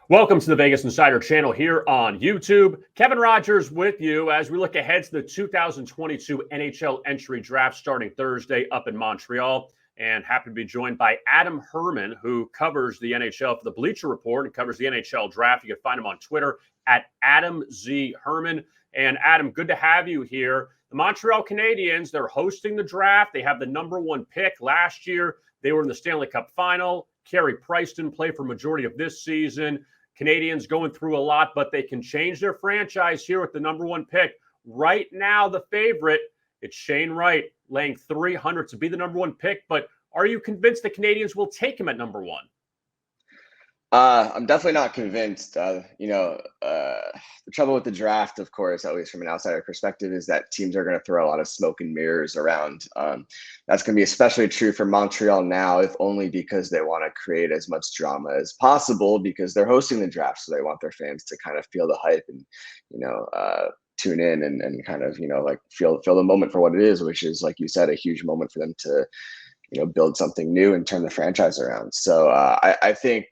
Welcome to the Vegas Insider channel here on YouTube. Kevin Rogers with you as we look ahead to the 2022 NHL Entry Draft starting Thursday up in Montreal. And happy to be joined by Adam Herman, who covers the NHL for the Bleacher Report and covers the NHL Draft. You can find him on Twitter at Adam Z. Herman. And Adam, good to have you here. The Montreal Canadiens, they're hosting the draft. They have the number one pick. Last year, they were in the Stanley Cup final. Carey Price didn't play for majority of this season. Canadiens going through a lot, but they can change their franchise here with the number one pick. Right now, the favorite, it's Shane Wright, laying 300 to be the number one pick. But are you convinced the Canadiens will take him at number one? I'm definitely not convinced. The trouble with the draft, of course, at least from an outsider perspective, is that teams are going to throw a lot of smoke and mirrors around. That's going to be especially true for Montreal now, if only because they want to create as much drama as possible because they're hosting the draft. So they want their fans to kind of feel the hype and, tune in and kind of, feel the moment for what it is, which is, like you said, a huge moment for them to build something new and turn the franchise around. So I think,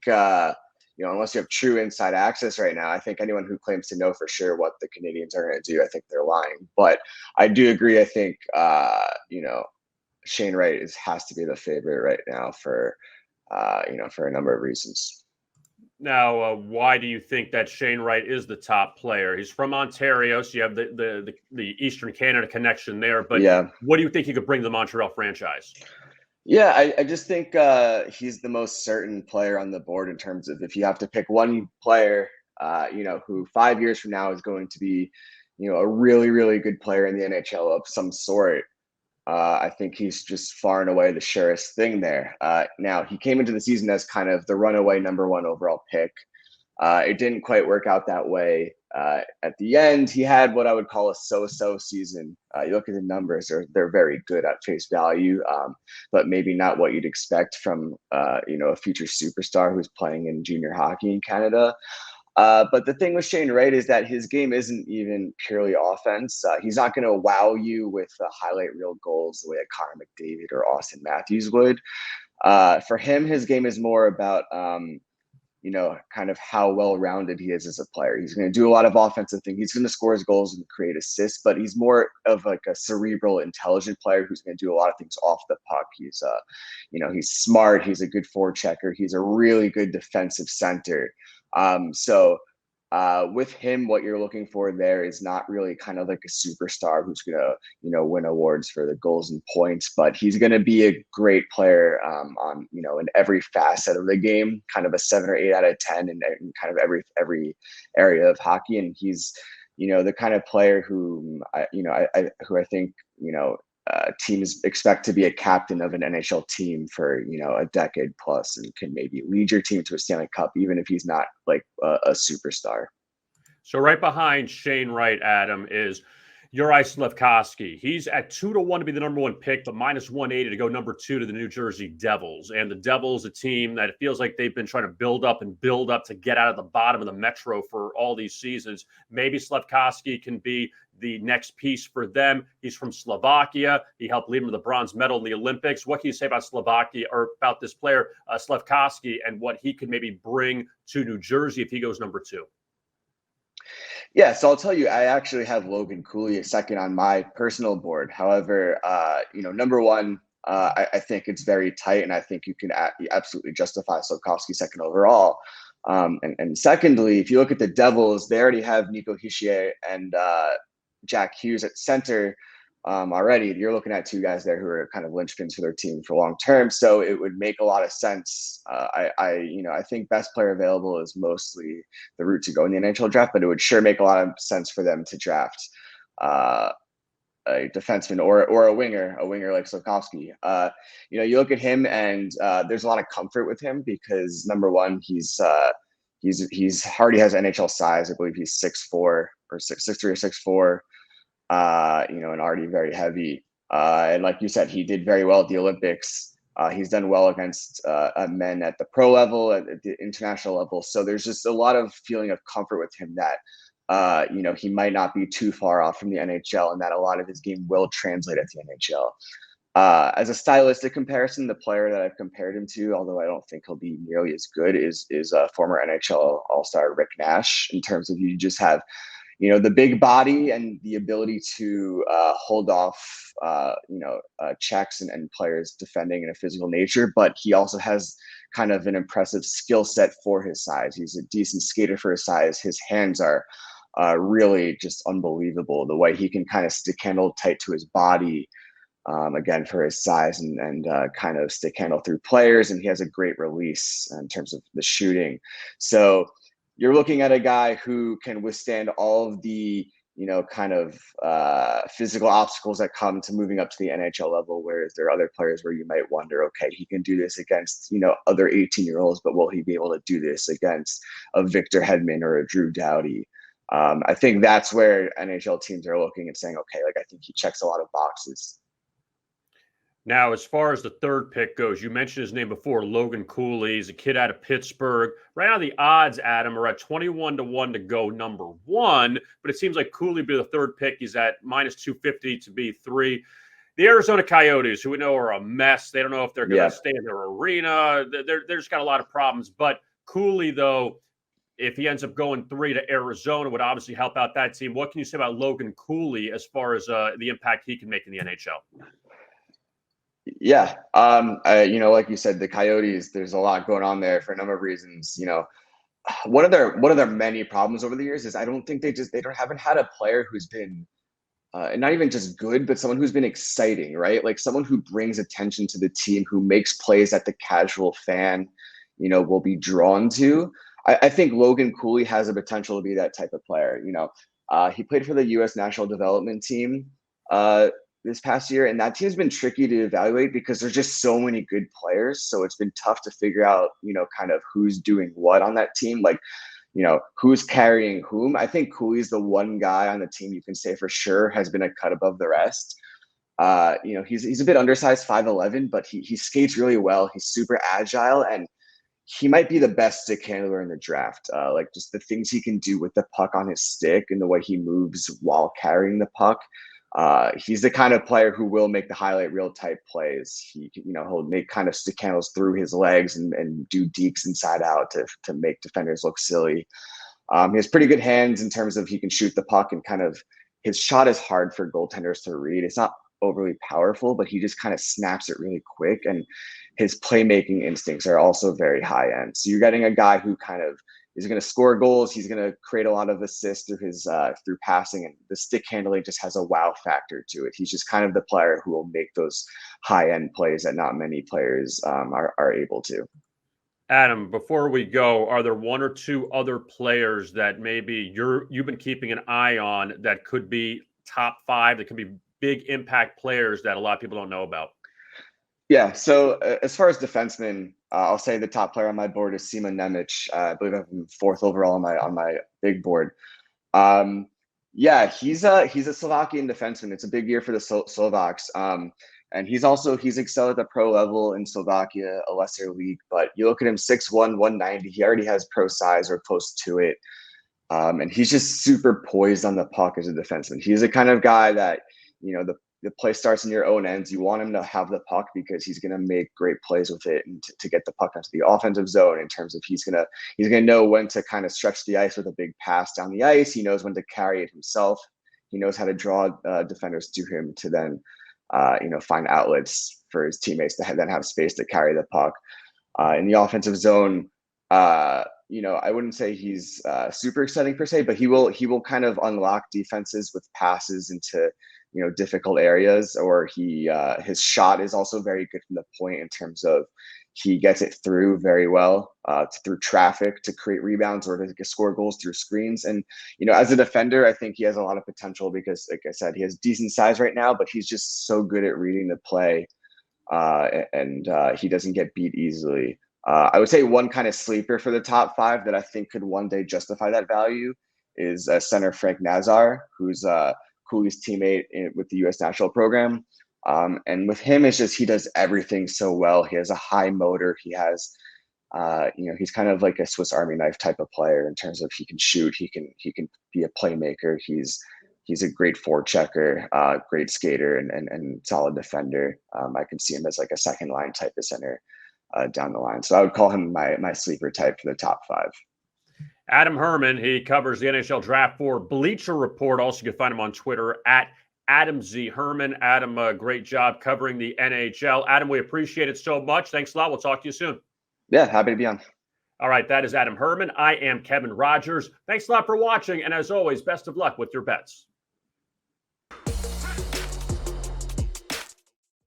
unless you have true inside access right now, I think anyone who claims to know for sure what the Canadiens are going to do, I think they're lying. But I do agree. I think, Shane Wright has to be the favorite right now for a number of reasons. Now, why do you think that Shane Wright is the top player? He's from Ontario, so you have the Eastern Canada connection there. But yeah, what do you think he could bring to the Montreal franchise? Yeah, I just think he's the most certain player on the board in terms of if you have to pick one player, who 5 years from now is going to be, a really, really good player in the NHL of some sort. I think he's just far and away the surest thing there. Now, he came into the season as kind of the runaway number one overall pick. It didn't quite work out that way. At the end, he had what I would call a so-so season. You look at the numbers; they're very good at face value, but maybe not what you'd expect from a future superstar who's playing in junior hockey in Canada. But the thing with Shane Wright is that his game isn't even purely offense. He's not going to wow you with highlight reel goals the way a Connor McDavid or Austin Matthews would. For him, his game is more about kind of how well-rounded he is as a player. He's going to do a lot of offensive things. He's going to score his goals and create assists, but he's more of like a cerebral, intelligent player who's going to do a lot of things off the puck. He's, he's smart. He's a good forechecker. He's a really good defensive center. With him, what you're looking for there is not really kind of like a superstar who's going to, win awards for the goals and points, but he's going to be a great player in every facet of the game, kind of a 7 or 8 out of 10 in kind of every area of hockey. And he's, the kind of player who I think, teams expect to be a captain of an NHL team for, a decade plus and can maybe lead your team to a Stanley Cup, even if he's not like a superstar. So right behind Shane Wright, Adam, is Juraj Slafkovsky. He's at 2-1 to be the number one pick, but minus 180 to go number 2 to the New Jersey Devils. And the Devils, a team that it feels like they've been trying to build up to get out of the bottom of the Metro for all these seasons. Maybe Slafkovsky can be the next piece for them. He's from Slovakia. He helped lead them to the bronze medal in the Olympics. What can you say about Slovakia or about this player, Slafkovsky, and what he could maybe bring to New Jersey if he goes number 2? Yeah, so I'll tell you, I actually have Logan Cooley second on my personal board. However, number one, I think it's very tight, and I think you can absolutely justify Slafkovsky second overall. And secondly, if you look at the Devils, they already have Nico Hischier and Jack Hughes at center already. You're looking at 2 guys there who are kind of linchpins for their team for long term. So it would make a lot of sense. I think best player available is mostly the route to go in the NHL draft, but it would sure make a lot of sense for them to draft a defenseman or a winger like Slafkovsky. You look at him and there's a lot of comfort with him because number one, he's already has NHL size. I believe he's 6'4" or 6'3" or 6'4". And already very heavy. And like you said, he did very well at the Olympics. He's done well against men at the pro level, at the international level. So there's just a lot of feeling of comfort with him that, he might not be too far off from the NHL and that a lot of his game will translate at the NHL. As a stylistic comparison, the player that I've compared him to, although I don't think he'll be nearly as good, is former NHL All-Star Rick Nash, in terms of you just have, the big body and the ability to hold off, checks and players defending in a physical nature. But he also has kind of an impressive skill set for his size. He's a decent skater for his size. His hands are really just unbelievable. The way he can kind of stick handle tight to his body, again, for his size, and kind of stick handle through players. And he has a great release in terms of the shooting. So you're looking at a guy who can withstand all of the, kind of physical obstacles that come to moving up to the NHL level, whereas there are other players where you might wonder, okay, he can do this against, other 18-year-olds, but will he be able to do this against a Victor Hedman or a Drew Doughty? I think that's where NHL teams are looking and saying, okay, like, I think he checks a lot of boxes. Now, as far as the third pick goes, you mentioned his name before, Logan Cooley. He's a kid out of Pittsburgh. Right now, the odds, Adam, are at 21-1 to go number one, but it seems like Cooley will be the third pick. He's at minus 250 to be 3. The Arizona Coyotes, who we know are a mess. They don't know if they're going to stay in their arena. They're just got a lot of problems. But Cooley, though, if he ends up going 3 to Arizona, would obviously help out that team. What can you say about Logan Cooley as far as the impact he can make in the NHL? Yeah. Like you said, the Coyotes, there's a lot going on there for a number of reasons. One of their many problems over the years is I don't think haven't had a player who's been and not even just good, but someone who's been exciting, right? Like someone who brings attention to the team, who makes plays that the casual fan, will be drawn to. I think Logan Cooley has the potential to be that type of player. He played for the U.S. national development team this past year, and that team's been tricky to evaluate because there's just so many good players. So it's been tough to figure out, kind of who's doing what on that team. Like, who's carrying whom. I think Cooley's the one guy on the team you can say for sure has been a cut above the rest. He's a bit undersized, 5'11", but he skates really well. He's super agile, and he might be the best stick handler in the draft. Like just the things he can do with the puck on his stick and the way he moves while carrying the puck. He's the kind of player who will make the highlight reel type plays. He'll make kind of stick handles through his legs and do dekes inside out to make defenders look silly. He has pretty good hands in terms of he can shoot the puck, and kind of his shot is hard for goaltenders to read. It's not overly powerful, but he just kind of snaps it really quick, and his playmaking instincts are also very high end. So you're getting a guy who kind of is going to score goals. He's going to create a lot of assists through his through passing, and the stick handling just has a wow factor to it. He's just kind of the player who will make those high end plays that not many players are able to. Adam, before we go, are there one or two other players that maybe you've been keeping an eye on that could be top 5, that could be big impact players that a lot of people don't know about? Yeah. So as far as defensemen, I'll say the top player on my board is Simon Nemec. I believe I'm 4th overall on my big board. He's a Slovakian defenseman. It's a big year for the Slovaks. And he's excelled at the pro level in Slovakia, a lesser league. But you look at him, 6'1", 190. He already has pro size or close to it. And he's just super poised on the puck as a defenseman. He's the kind of guy that, the play starts in your own ends. You want him to have the puck because he's going to make great plays with it, and to get the puck onto the offensive zone, in terms of he's going to know when to kind of stretch the ice with a big pass down the ice. He knows when to carry it himself. He knows how to draw defenders to him to then, find outlets for his teammates to then have space to carry the puck. In the offensive zone, I wouldn't say he's super exciting per se, but he will kind of unlock defenses with passes into difficult areas, or his shot is also very good from the point, in terms of he gets it through very well through traffic to create rebounds or to score goals through screens. And as a defender, I think he has a lot of potential because, like I said, he has decent size right now, but he's just so good at reading the play, and he doesn't get beat easily. I would say one kind of sleeper for the top 5 that I think could one day justify that value is center Frank Nazar, who's Cooley's teammate with the U.S. national program. And with him, it's just he does everything so well. He has a high motor. He has, he's kind of like a Swiss Army knife type of player in terms of he can shoot, he can be a playmaker. He's He's a great forechecker, great skater, and solid defender. I can see him as like a second line type of center down the line. So I would call him my sleeper type for the top 5. Adam Herman, he covers the NHL draft for Bleacher Report. Also, you can find him on Twitter at Adam Z. Herman. Adam, great job covering the NHL. Adam, we appreciate it so much. Thanks a lot. We'll talk to you soon. Yeah, happy to be on. All right, that is Adam Herman. I am Kevin Rogers. Thanks a lot for watching. And as always, best of luck with your bets.